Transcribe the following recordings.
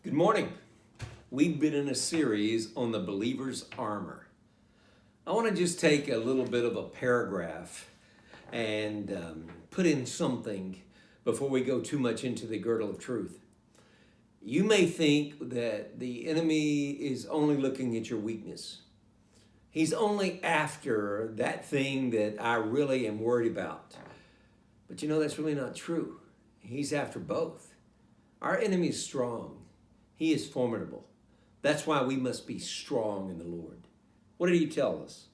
Good morning. We've been in a series on the believer's armor. I want to just take a little bit of a paragraph and put in something before we go too much into the girdle of truth. You may think that the enemy is only looking at your weakness. He's only after that thing that I really am worried about. But you know, that's really not true. He's after both. Our enemy is strong. He is formidable. That's why we must be strong in the Lord. What did he tell us?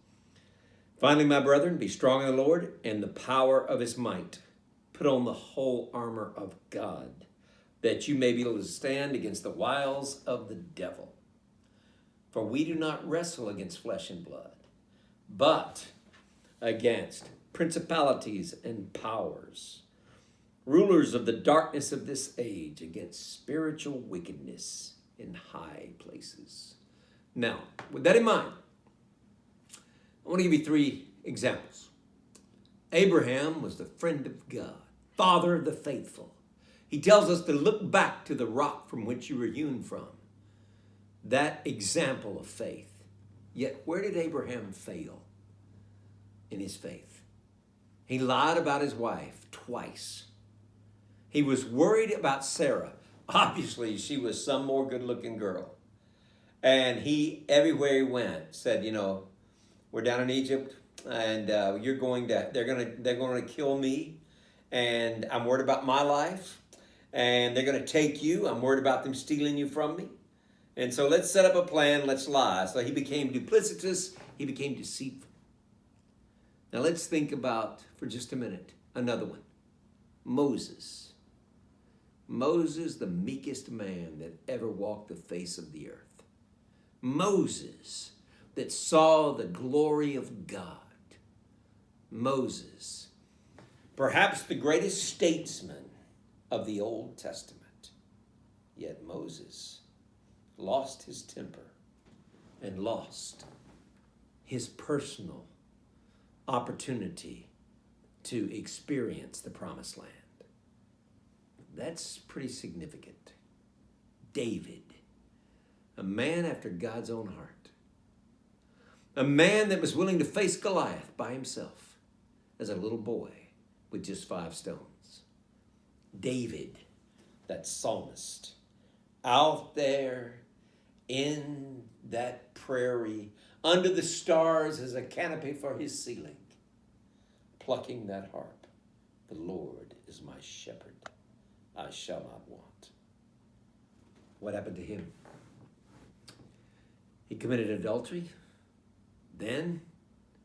Finally, my brethren, be strong in the Lord and the power of his might. Put on the whole armor of God, that you may be able to stand against the wiles of the devil. For we do not wrestle against flesh and blood, but against principalities and powers, rulers of the darkness of this age, against spiritual wickedness in high places. Now, with that in mind, I want to give you three examples. Abraham was the friend of God, father of the faithful. He tells us to look back to the rock from which you were hewn from. That example of faith. Yet, where did Abraham fail in his faith? He lied about his wife twice. He was worried about Sarah. Obviously, she was some more good-looking girl. And he, everywhere he went, said, we're down in Egypt, and they're going to kill me, and I'm worried about my life, and they're going to take you. I'm worried about them stealing you from me. And so let's set up a plan. Let's lie. So he became duplicitous. He became deceitful. Now let's think about, for just a minute, another one. Moses, the meekest man that ever walked the face of the earth. Moses, that saw the glory of God. Moses, perhaps the greatest statesman of the Old Testament. Yet Moses lost his temper and lost his personal opportunity to experience the promised land. That's pretty significant. David, a man after God's own heart. A man that was willing to face Goliath by himself as a little boy with just 5 stones. David, that psalmist, out there in that prairie, under the stars as a canopy for his ceiling, plucking that harp. The Lord is my shepherd. I shall not want. What happened to him? He committed adultery. Then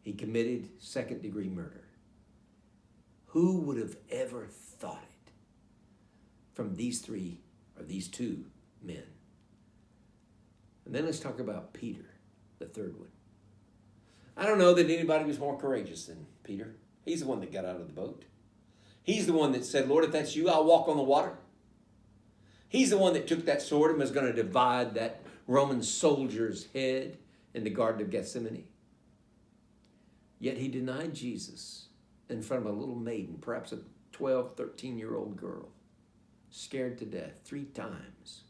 he committed second-degree murder. Who would have ever thought it from these two men? And then let's talk about Peter, the third one. I don't know that anybody was more courageous than Peter. He's the one that got out of the boat. He's the one that said, Lord, if that's you, I'll walk on the water. He's the one that took that sword and was going to divide that Roman soldier's head in the Garden of Gethsemane. Yet he denied Jesus in front of a little maiden, perhaps a 12, 13-year-old girl, scared to death 3 times.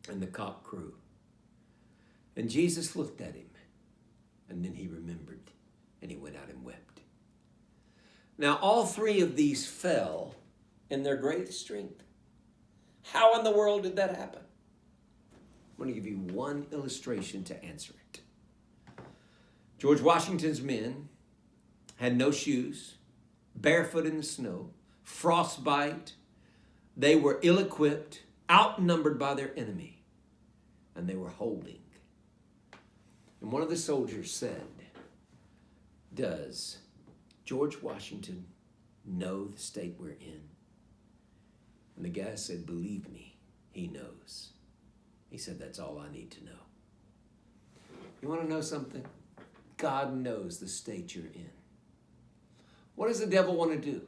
And the cock crew. And Jesus looked at him, and then he remembered, and he went out and wept. Now, all 3 of these fell in their greatest strength. How in the world did that happen? I'm going to give you one illustration to answer it. George Washington's men had no shoes, barefoot in the snow, frostbite. They were ill-equipped, outnumbered by their enemy, and they were holding. And one of the soldiers said, does George Washington know the state we're in? And the guy said, believe me, he knows. He said, that's all I need to know. You want to know something? God knows the state you're in. What does the devil want to do?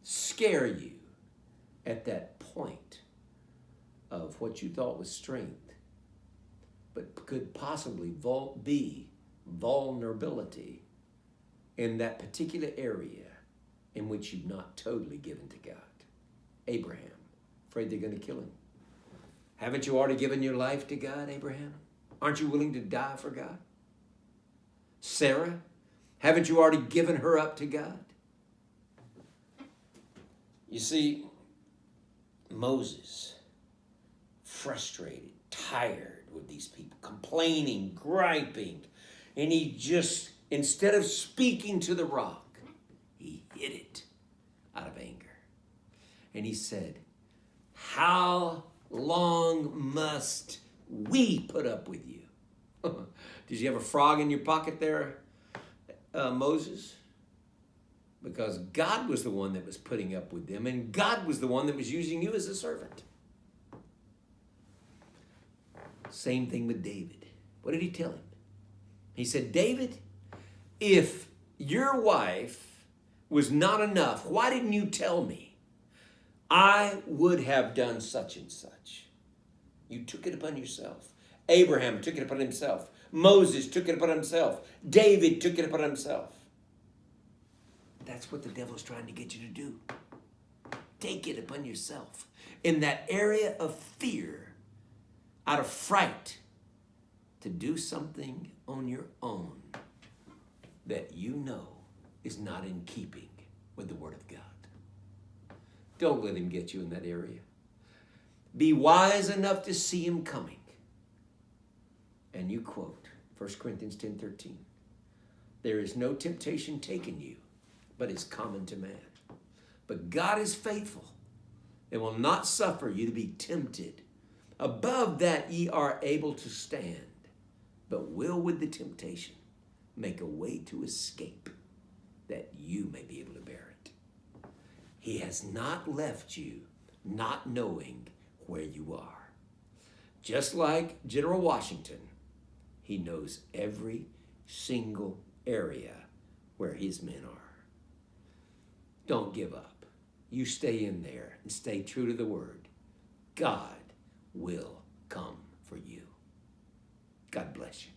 Scare you at that point of what you thought was strength, but could possibly be vulnerability in that particular area in which you've not totally given to God. Abraham, afraid they're going to kill him. Haven't you already given your life to God, Abraham? Aren't you willing to die for God? Sarah, haven't you already given her up to God? You see, Moses, frustrated, tired with these people, complaining, griping, and he just, instead of speaking to the rock, he hit it out of anger. And he said, how long must we put up with you? Did you have a frog in your pocket there, Moses? Because God was the one that was putting up with them, and God was the one that was using you as a servant. Same thing with David. What did he tell him? He said, David, if your wife was not enough, why didn't you tell me? I would have done such and such. You took it upon yourself. Abraham took it upon himself. Moses took it upon himself. David took it upon himself. That's what the devil's trying to get you to do. Take it upon yourself. In that area of fear, out of fright, to do something on your own that you know is not in keeping with the Word of God. Don't let him get you in that area. Be wise enough to see him coming. And you quote 1 Corinthians 10:13. There is no temptation taken you, but is common to man. But God is faithful and will not suffer you to be tempted above that ye are able to stand, but will with the temptation make a way to escape, that you may be able to bear it. He has not left you not knowing where you are. Just like General Washington, he knows every single area where his men are. Don't give up. You stay in there and stay true to the Word. God will come for you. God bless you.